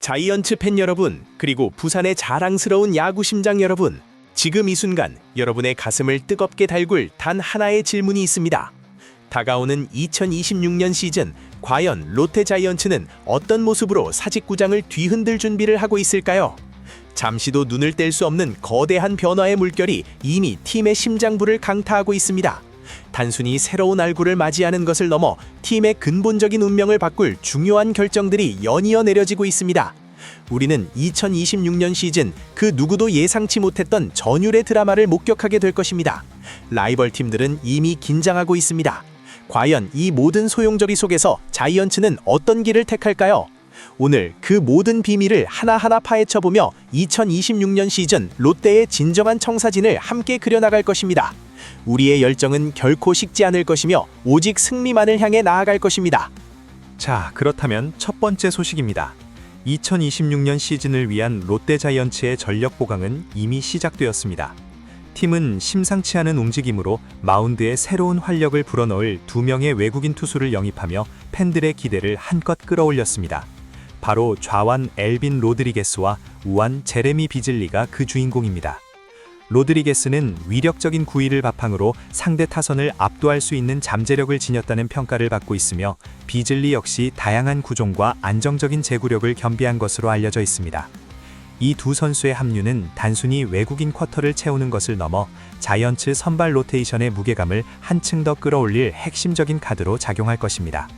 자이언츠 팬 여러분, 그리고 부산의 자랑스러운 야구 심장 여러분, 지금 이 순간 여러분의 가슴을 뜨겁게 달굴 단 하나의 질문이 있습니다. 다가오는 2026년 시즌, 과연 롯데 자이언츠는 어떤 모습으로 사직구장을 뒤흔들 준비를 하고 있을까요? 잠시도 눈을 뗄 수 없는 거대한 변화의 물결이 이미 팀의 심장부를 강타하고 있습니다. 단순히 새로운 얼굴을 맞이하는 것을 넘어 팀의 근본적인 운명을 바꿀 중요한 결정들이 연이어 내려지고 있습니다. 우리는 2026년 시즌 그 누구도 예상치 못했던 전율의 드라마를 목격하게 될 것입니다. 라이벌 팀들은 이미 긴장하고 있습니다. 과연 이 모든 소용돌이 속에서 자이언츠는 어떤 길을 택할까요? 오늘 그 모든 비밀을 하나하나 파헤쳐보며 2026년 시즌 롯데의 진정한 청사진을 함께 그려나갈 것입니다. 우리의 열정은 결코 식지 않을 것이며 오직 승리만을 향해 나아갈 것입니다. 자, 그렇다면 첫 번째 소식입니다. 2026년 시즌을 위한 롯데 자이언츠의 전력 보강은 이미 시작되었습니다. 팀은 심상치 않은 움직임으로 마운드에 새로운 활력을 불어넣을 2명의 외국인 투수를 영입하며 팬들의 기대를 한껏 끌어올렸습니다. 바로 좌완 엘빈 로드리게스와 우완 제레미 비즐리가 그 주인공입니다. 로드리게스는 위력적인 구위를 바탕으로 상대 타선을 압도할 수 있는 잠재력을 지녔다는 평가를 받고 있으며, 비즐리 역시 다양한 구종과 안정적인 제구력을 겸비한 것으로 알려져 있습니다. 이 두 선수의 합류는 단순히 외국인 쿼터를 채우는 것을 넘어 자이언츠 선발 로테이션의 무게감을 한층 더 끌어올릴 핵심적인 카드로 작용할 것입니다.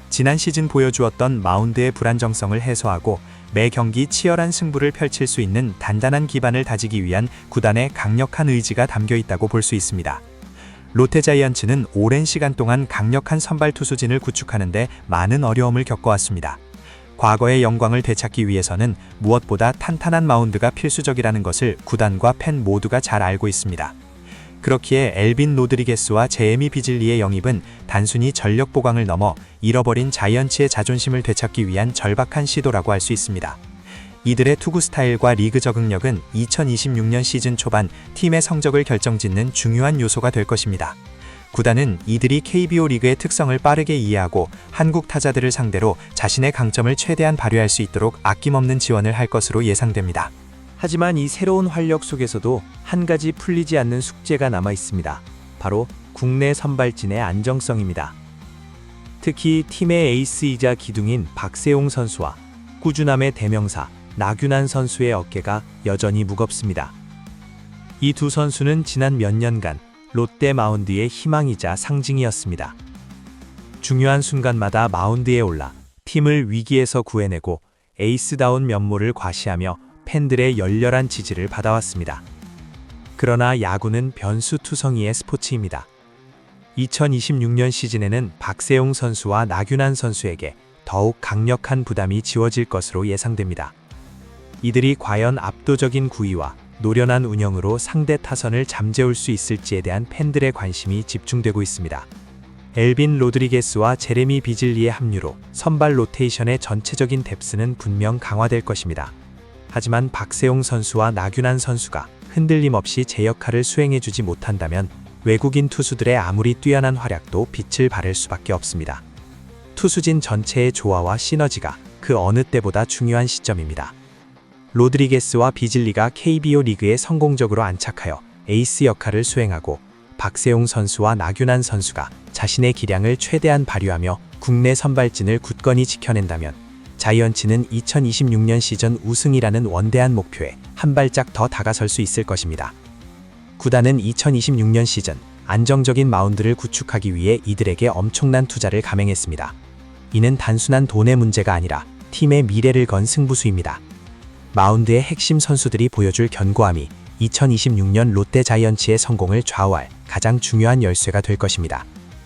지난 시즌 보여주었던 마운드의 불안정성을 해소하고 매 경기 치열한 승부를 펼칠 수 있는 단단한 기반을 다지기 위한 구단의 강력한 의지가 담겨 있다고 볼 수 있습니다. 롯데 자이언츠는 오랜 시간 동안 강력한 선발 투수진을 구축하는 데 많은 어려움을 겪어왔습니다. 과거의 영광을 되찾기 위해서는 무엇보다 탄탄한 마운드가 필수적이라는 것을 구단과 팬 모두가 잘 알고 있습니다. 그렇기에 엘빈 로드리게스와 제레미 비즐리의 영입은 단순히 전력 보강을 넘어 잃어버린 자이언츠의 자존심을 되찾기 위한 절박한 시도라고 할 수 있습니다. 이들의 투구 스타일과 리그 적응력은 2026년 시즌 초반 팀의 성적을 결정짓는 중요한 요소가 될 것입니다. 구단은 이들이 KBO 리그의 특성을 빠르게 이해하고 한국 타자들을 상대로 자신의 강점을 최대한 발휘할 수 있도록 아낌없는 지원을 할 것으로 예상됩니다. 하지만 이 새로운 활력 속에서도 한 가지 풀리지 않는 숙제가 남아 있습니다. 바로 국내 선발진의 안정성입니다. 특히 팀의 에이스이자 기둥인 박세용 선수와 꾸준함의 대명사 나균환 선수의 어깨가 여전히 무겁습니다. 이 두 선수는 지난 몇 년간 롯데 마운드의 희망이자 상징이었습니다. 중요한 순간마다 마운드에 올라 팀을 위기에서 구해내고 에이스다운 면모를 과시하며 팬들의 열렬한 지지를 받아왔습니다. 그러나 야구는 변수투성이의 스포츠입니다. 2026년 시즌에는 박세용 선수와 나균환 선수에게 더욱 강력한 부담이 지워질 것으로 예상됩니다. 이들이 과연 압도적인 구위와 노련한 운영으로 상대 타선을 잠재울 수 있을지에 대한 팬들의 관심이 집중되고 있습니다. 엘빈 로드리게스와 제레미 비즐리의 합류로 선발 로테이션의 전체적인 뎁스는 분명 강화될 것입니다. 하지만 박세용 선수와 나균환 선수가 흔들림 없이 제 역할을 수행해주지 못한다면 외국인 투수들의 아무리 뛰어난 활약도 빛을 발할 수밖에 없습니다. 투수진 전체의 조화와 시너지가 그 어느 때보다 중요한 시점입니다. 로드리게스와 비즐리가 KBO 리그에 성공적으로 안착하여 에이스 역할을 수행하고, 박세용 선수와 나균환 선수가 자신의 기량을 최대한 발휘하며 국내 선발진을 굳건히 지켜낸다면 자이언츠는 2026년 시즌 우승이라는 원대한 목표에 한 발짝 더 다가설 수 있을 것입니다. 구단은 2026년 시즌 안정적인 마운드를 구축하기 위해 이들에게 엄청난 투자를 감행했습니다. 이는 단순한 돈의 문제가 아니라 팀의 미래를 건 승부수입니다. 마운드의 핵심 선수들이 보여줄 견고함이 2026년 롯데 자이언츠의 성공을 좌우할 가장 중요한 열쇠가 될 것입니다.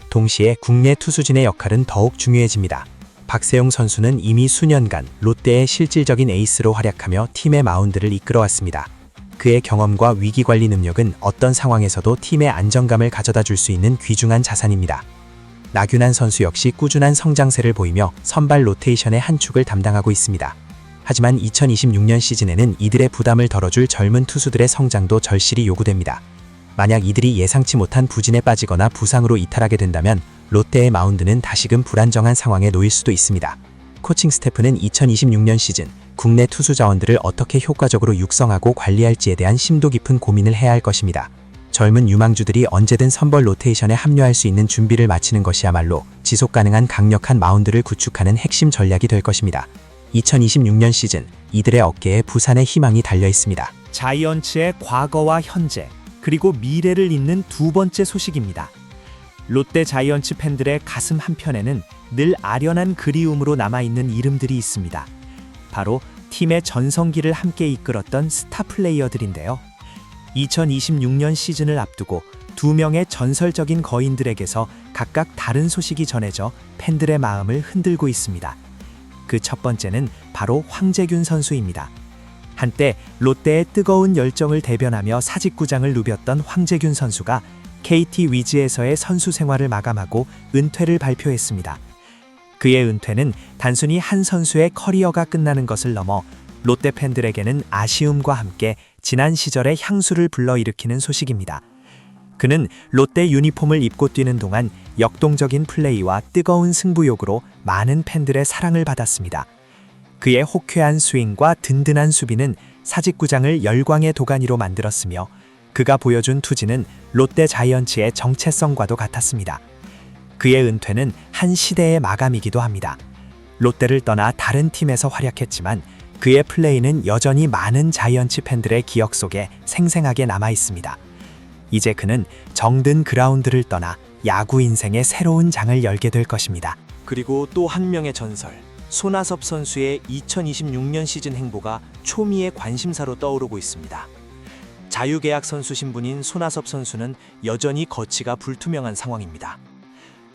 동시에 국내 투수진의 역할은 더욱 중요해집니다. 박세용 선수는 이미 수년간 롯데의 실질적인 에이스로 활약하며 팀의 마운드를 이끌어왔습니다. 그의 경험과 위기관리 능력은 어떤 상황에서도 팀의 안정감을 가져다 줄 수 있는 귀중한 자산입니다. 나균환 선수 역시 꾸준한 성장세를 보이며 선발 로테이션의 한 축을 담당하고 있습니다. 하지만 2026년 시즌에는 이들의 부담을 덜어줄 젊은 투수들의 성장도 절실히 요구됩니다. 만약 이들이 예상치 못한 부진에 빠지거나 부상으로 이탈하게 된다면 롯데의 마운드는 다시금 불안정한 상황에 놓일 수도 있습니다. 코칭 스태프는 2026년 시즌 국내 투수 자원들을 어떻게 효과적으로 육성하고 관리할지에 대한 심도 깊은 고민을 해야 할 것입니다. 젊은 유망주들이 언제든 선발 로테이션에 합류할 수 있는 준비를 마치는 것이야말로 지속 가능한 강력한 마운드를 구축하는 핵심 전략이 될 것입니다. 2026년 시즌 이들의 어깨에 부산의 희망이 달려 있습니다. 자이언츠의 과거와 현재, 그리고 미래를 잇는 두 번째 소식입니다. 롯데 자이언츠 팬들의 가슴 한편에는 늘 아련한 그리움으로 남아있는 이름들이 있습니다. 바로 팀의 전성기를 함께 이끌었던 스타 플레이어들인데요. 2026년 시즌을 앞두고 두 명의 전설적인 거인들에게서 각각 다른 소식이 전해져 팬들의 마음을 흔들고 있습니다. 그 첫 번째는 바로 황재균 선수입니다. 한때 롯데의 뜨거운 열정을 대변하며 사직구장을 누볐던 황재균 선수가 KT 위즈에서의 선수 생활을 마감하고 은퇴를 발표했습니다. 그의 은퇴는 단순히 한 선수의 커리어가 끝나는 것을 넘어 롯데 팬들에게는 아쉬움과 함께 지난 시절의 향수를 불러일으키는 소식입니다. 그는 롯데 유니폼을 입고 뛰는 동안 역동적인 플레이와 뜨거운 승부욕으로 많은 팬들의 사랑을 받았습니다. 그의 호쾌한 스윙과 든든한 수비는 사직구장을 열광의 도가니로 만들었으며 그가 보여준 투지는 롯데 자이언츠의 정체성과도 같았습니다. 그의 은퇴는 한 시대의 마감이기도 합니다. 롯데를 떠나 다른 팀에서 활약했지만 그의 플레이는 여전히 많은 자이언츠 팬들의 기억 속에 생생하게 남아 있습니다. 이제 그는 정든 그라운드를 떠나 야구 인생의 새로운 장을 열게 될 것입니다. 그리고 또 한 명의 전설, 손아섭 선수의 2026년 시즌 행보가 초미의 관심사로 떠오르고 있습니다. 자유계약 선수 신분인 손아섭 선수는 여전히 거치가 불투명한 상황입니다.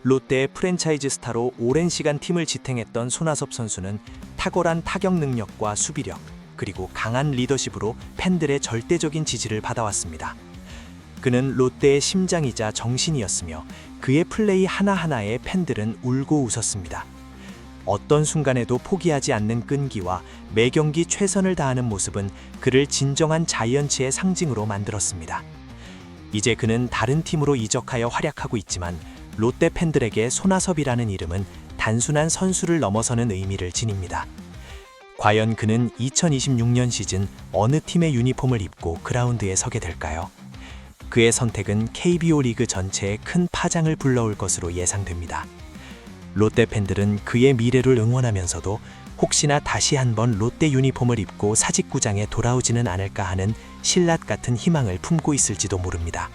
롯데의 프랜차이즈 스타로 오랜 시간 팀을 지탱했던 손아섭 선수는 탁월한 타격 능력과 수비력, 그리고 강한 리더십으로 팬들의 절대적인 지지를 받아왔습니다. 그는 롯데의 심장이자 정신이었으며 그의 플레이 하나하나에 팬들은 울고 웃었습니다. 어떤 순간에도 포기하지 않는 끈기와 매 경기 최선을 다하는 모습은 그를 진정한 자이언츠의 상징으로 만들었습니다. 이제 그는 다른 팀으로 이적하여 활약하고 있지만 롯데 팬들에게 손아섭이라는 이름은 단순한 선수를 넘어서는 의미를 지닙니다. 과연 그는 2026년 시즌 어느 팀의 유니폼을 입고 그라운드에 서게 될까요? 그의 선택은 KBO 리그 전체에 큰 파장을 불러올 것으로 예상됩니다. 롯데 팬들은 그의 미래를 응원하면서도 혹시나 다시 한번 롯데 유니폼을 입고 사직구장에 돌아오지는 않을까 하는 신랏 같은 희망을 품고 있을지도 모릅니다.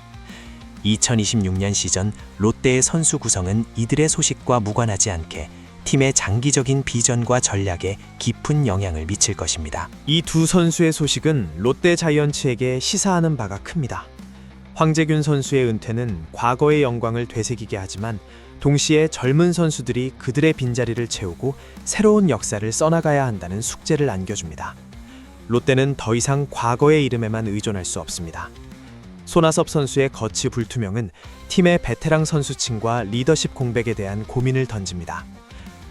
2026년 시즌 롯데의 선수 구성은 이들의 소식과 무관하지 않게 팀의 장기적인 비전과 전략에 깊은 영향을 미칠 것입니다. 이 두 선수의 소식은 롯데 자이언츠에게 시사하는 바가 큽니다. 황재균 선수의 은퇴는 과거의 영광을 되새기게 하지만 동시에 젊은 선수들이 그들의 빈자리를 채우고 새로운 역사를 써나가야 한다는 숙제를 안겨줍니다. 롯데는 더 이상 과거의 이름에만 의존할 수 없습니다. 손아섭 선수의 거치 불투명은 팀의 베테랑 선수층과 리더십 공백에 대한 고민을 던집니다.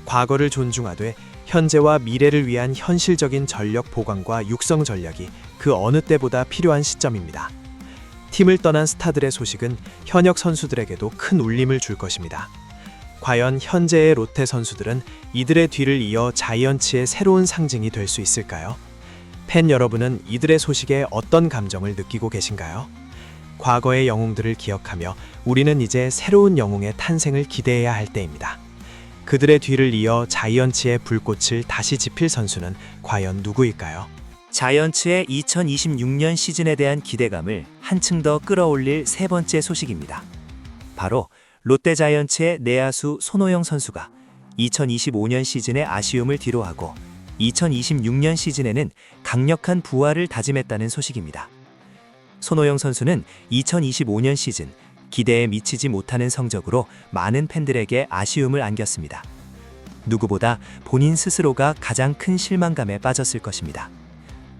과거를 존중하되 현재와 미래를 위한 현실적인 전력 보강과 육성 전략이 그 어느 때보다 필요한 시점입니다. 팀을 떠난 스타들의 소식은 현역 선수들에게도 큰 울림을 줄 것입니다. 과연 현재의 롯데 선수들은 이들의 뒤를 이어 자이언츠의 새로운 상징이 될 수 있을까요? 팬 여러분은 이들의 소식에 어떤 감정을 느끼고 계신가요? 과거의 영웅들을 기억하며 우리는 이제 새로운 영웅의 탄생을 기대해야 할 때입니다. 그들의 뒤를 이어 자이언츠의 불꽃을 다시 지필 선수는 과연 누구일까요? 자이언츠의 2026년 시즌에 대한 기대감을 한층 더 끌어올릴 세 번째 소식입니다. 바로 롯데 자이언츠의 내야수 손호영 선수가 2025년 시즌의 아쉬움을 뒤로하고 2026년 시즌에는 강력한 부활을 다짐했다는 소식입니다. 손호영 선수는 2025년 시즌 기대에 미치지 못하는 성적으로 많은 팬들에게 아쉬움을 안겼습니다. 누구보다 본인 스스로가 가장 큰 실망감에 빠졌을 것입니다.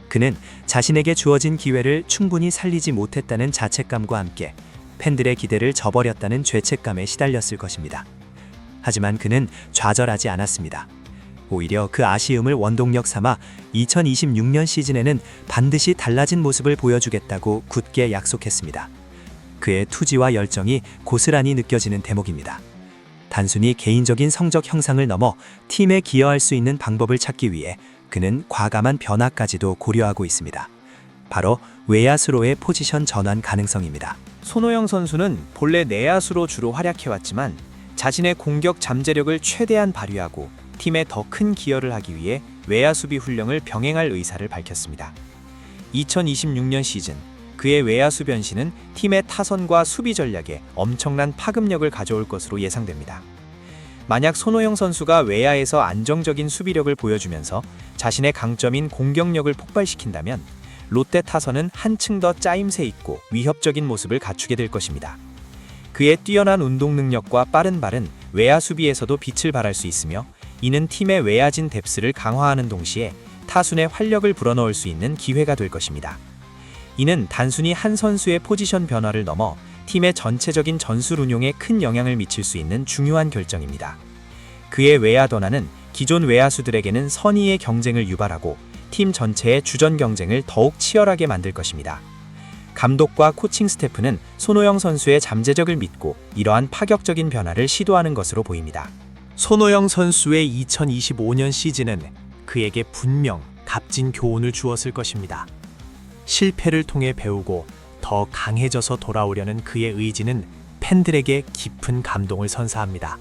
그는 자신에게 주어진 기회를 충분히 살리지 못했다는 자책감과 함께 팬들의 기대를 저버렸다는 죄책감에 시달렸을 것입니다. 하지만 그는 좌절하지 않았습니다. 오히려 그 아쉬움을 원동력 삼아 2026년 시즌에는 반드시 달라진 모습을 보여주겠다고 굳게 약속했습니다. 그의 투지와 열정이 고스란히 느껴지는 대목입니다. 단순히 개인적인 성적 형상을 넘어 팀에 기여할 수 있는 방법을 찾기 위해 그는 과감한 변화까지도 고려하고 있습니다. 바로 외야수로의 포지션 전환 가능성입니다. 손호영 선수는 본래 내야수로 주로 활약해왔지만 자신의 공격 잠재력을 최대한 발휘하고 팀에 더 큰 기여를 하기 위해 외야 수비 훈련을 병행할 의사를 밝혔습니다. 2026년 시즌 그의 외야수 변신은 팀의 타선과 수비 전략에 엄청난 파급력을 가져올 것으로 예상됩니다. 만약 손호영 선수가 외야에서 안정적인 수비력을 보여주면서 자신의 강점인 공격력을 폭발시킨다면 롯데 타선은 한층 더 짜임새 있고 위협적인 모습을 갖추게 될 것입니다. 그의 뛰어난 운동 능력과 빠른 발은 외야 수비에서도 빛을 발할 수 있으며 이는 팀의 외야진 뎁스를 강화하는 동시에 타순의 활력을 불어넣을 수 있는 기회가 될 것입니다. 이는 단순히 한 선수의 포지션 변화를 넘어 팀의 전체적인 전술 운용에 큰 영향을 미칠 수 있는 중요한 결정입니다. 그의 외야 변화는 기존 외야수들에게는 선의의 경쟁을 유발하고 팀 전체의 주전 경쟁을 더욱 치열하게 만들 것입니다. 감독과 코칭 스태프는 손호영 선수의 잠재력을 믿고 이러한 파격적인 변화를 시도하는 것으로 보입니다. 손호영 선수의 2025년 시즌은 그에게 분명 값진 교훈을 주었을 것입니다. 실패를 통해 배우고 더 강해져서 돌아오려는 그의 의지는 팬들에게 깊은 감동을 선사합니다.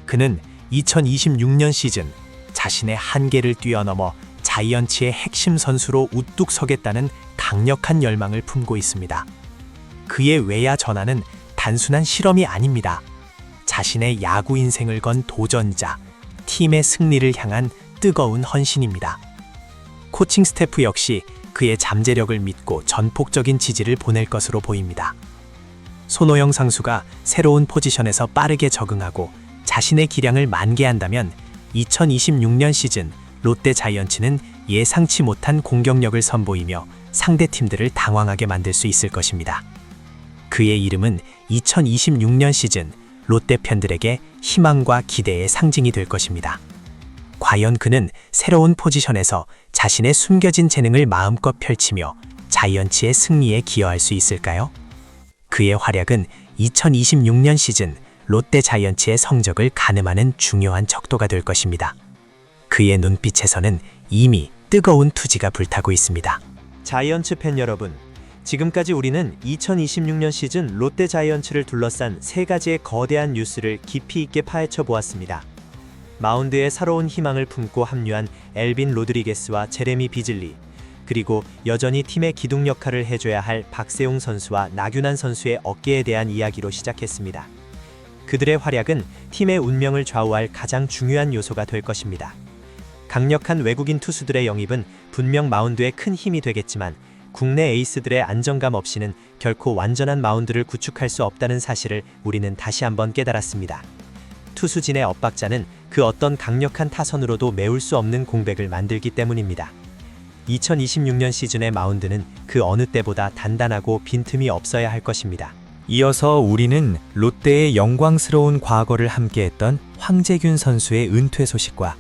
그는 2026년 시즌 자신의 한계를 뛰어넘어 자이언츠의 핵심 선수로 우뚝 서겠다는 강력한 열망을 품고 있습니다. 그의 외야 전환은 단순한 실험이 아닙니다. 자신의 야구 인생을 건 도전이자 팀의 승리를 향한 뜨거운 헌신입니다. 코칭 스태프 역시 그의 잠재력을 믿고 전폭적인 지지를 보낼 것으로 보입니다. 손호영 선수가 새로운 포지션에서 빠르게 적응하고 자신의 기량을 만개한다면 2026년 시즌 롯데 자이언츠는 예상치 못한 공격력을 선보이며 상대 팀들을 당황하게 만들 수 있을 것입니다. 그의 이름은 2026년 시즌 롯데 팬들에게 희망과 기대의 상징이 될 것입니다. 과연 그는 새로운 포지션에서 자신의 숨겨진 재능을 마음껏 펼치며 자이언츠의 승리에 기여할 수 있을까요? 그의 활약은 2026년 시즌 롯데 자이언츠의 성적을 가늠하는 중요한 척도가 될 것입니다. 그의 눈빛에서는 이미 뜨거운 투지가 불타고 있습니다. 자이언츠 팬 여러분, 지금까지 우리는 2026년 시즌 롯데 자이언츠를 둘러싼 세 가지의 거대한 뉴스를 깊이 있게 파헤쳐 보았습니다. 마운드에 새로운 희망을 품고 합류한 엘빈 로드리게스와 제레미 비즐리, 그리고 여전히 팀의 기둥 역할을 해줘야 할 박세용 선수와 나균환 선수의 어깨에 대한 이야기로 시작했습니다. 그들의 활약은 팀의 운명을 좌우할 가장 중요한 요소가 될 것입니다. 강력한 외국인 투수들의 영입은 분명 마운드에 큰 힘이 되겠지만 국내 에이스들의 안정감 없이는 결코 완전한 마운드를 구축할 수 없다는 사실을 우리는 다시 한번 깨달았습니다. 투수진의 엇박자는 그 어떤 강력한 타선으로도 메울 수 없는 공백을 만들기 때문입니다. 2026년 시즌의 마운드는 그 어느 때보다 단단하고 빈틈이 없어야 할 것입니다. 이어서 우리는 롯데의 영광스러운 과거를 함께했던 황재균 선수의 은퇴 소식과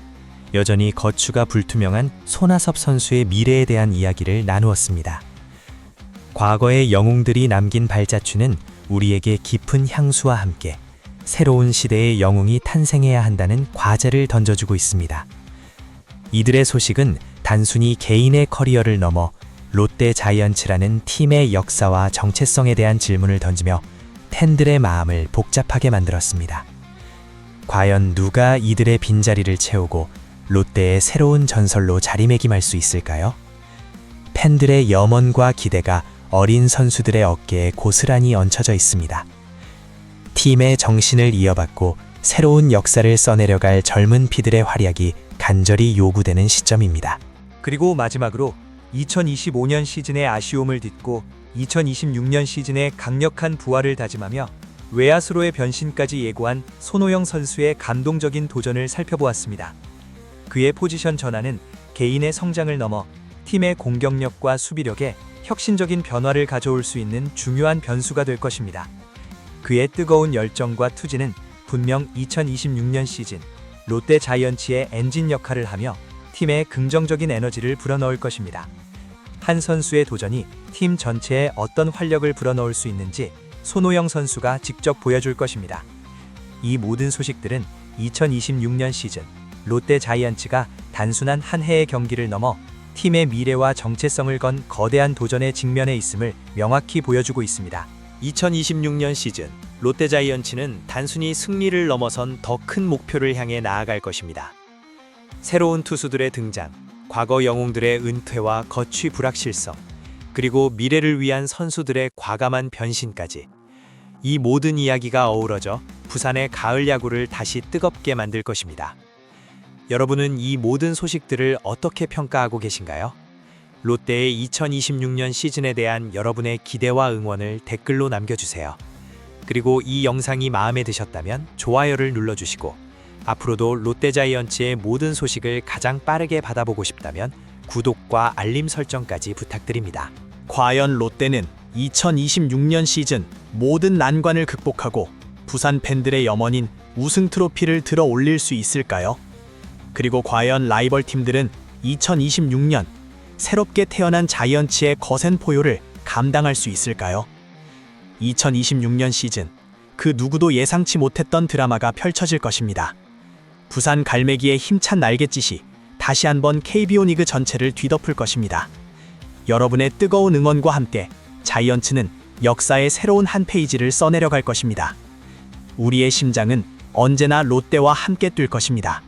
여전히 거추가 불투명한 손아섭 선수의 미래에 대한 이야기를 나누었습니다. 과거의 영웅들이 남긴 발자취는 우리에게 깊은 향수와 함께 새로운 시대의 영웅이 탄생해야 한다는 과제를 던져주고 있습니다. 이들의 소식은 단순히 개인의 커리어를 넘어 롯데 자이언츠라는 팀의 역사와 정체성에 대한 질문을 던지며 팬들의 마음을 복잡하게 만들었습니다. 과연 누가 이들의 빈자리를 채우고 롯데의 새로운 전설로 자리매김할 수 있을까요? 팬들의 염원과 기대가 어린 선수들의 어깨에 고스란히 얹혀져 있습니다. 팀의 정신을 이어받고 새로운 역사를 써내려갈 젊은 피들의 활약이 간절히 요구되는 시점입니다. 그리고 마지막으로 2025년 시즌의 아쉬움을 딛고 2026년 시즌의 강력한 부활을 다짐하며 외야수로의 변신까지 예고한 손호영 선수의 감동적인 도전을 살펴보았습니다. 그의 포지션 전환은 개인의 성장을 넘어 팀의 공격력과 수비력에 혁신적인 변화를 가져올 수 있는 중요한 변수가 될 것입니다. 그의 뜨거운 열정과 투지는 분명 2026년 시즌 롯데 자이언츠의 엔진 역할을 하며 팀에 긍정적인 에너지를 불어넣을 것입니다. 한 선수의 도전이 팀 전체에 어떤 활력을 불어넣을 수 있는지 손호영 선수가 직접 보여줄 것입니다. 이 모든 소식들은 2026년 시즌 롯데 자이언츠가 단순한 한 해의 경기를 넘어 팀의 미래와 정체성을 건 거대한 도전에 직면해 있음을 명확히 보여주고 있습니다. 2026년 시즌 롯데자이언츠는 단순히 승리를 넘어선 더 큰 목표를 향해 나아갈 것입니다. 새로운 투수들의 등장, 과거 영웅들의 은퇴와 거취 불확실성, 그리고 미래를 위한 선수들의 과감한 변신까지 이 모든 이야기가 어우러져 부산의 가을 야구를 다시 뜨겁게 만들 것입니다. 여러분은 이 모든 소식들을 어떻게 평가하고 계신가요? 롯데의 2026년 시즌에 대한 여러분의 기대와 응원을 댓글로 남겨주세요. 그리고 이 영상이 마음에 드셨다면 좋아요를 눌러주시고 앞으로도 롯데자이언츠의 모든 소식을 가장 빠르게 받아보고 싶다면 구독과 알림 설정까지 부탁드립니다. 과연 롯데는 2026년 시즌 모든 난관을 극복하고 부산 팬들의 염원인 우승 트로피를 들어 올릴 수 있을까요? 그리고 과연 라이벌 팀들은 2026년 새롭게 태어난 자이언츠의 거센 포효를 감당할 수 있을까요? 2026년 시즌 그 누구도 예상치 못했던 드라마가 펼쳐질 것입니다. 부산 갈매기의 힘찬 날갯짓이 다시 한번 KBO 리그 전체를 뒤덮을 것입니다. 여러분의 뜨거운 응원과 함께 자이언츠는 역사의 새로운 한 페이지를 써내려갈 것입니다. 우리의 심장은 언제나 롯데와 함께 뛸 것입니다.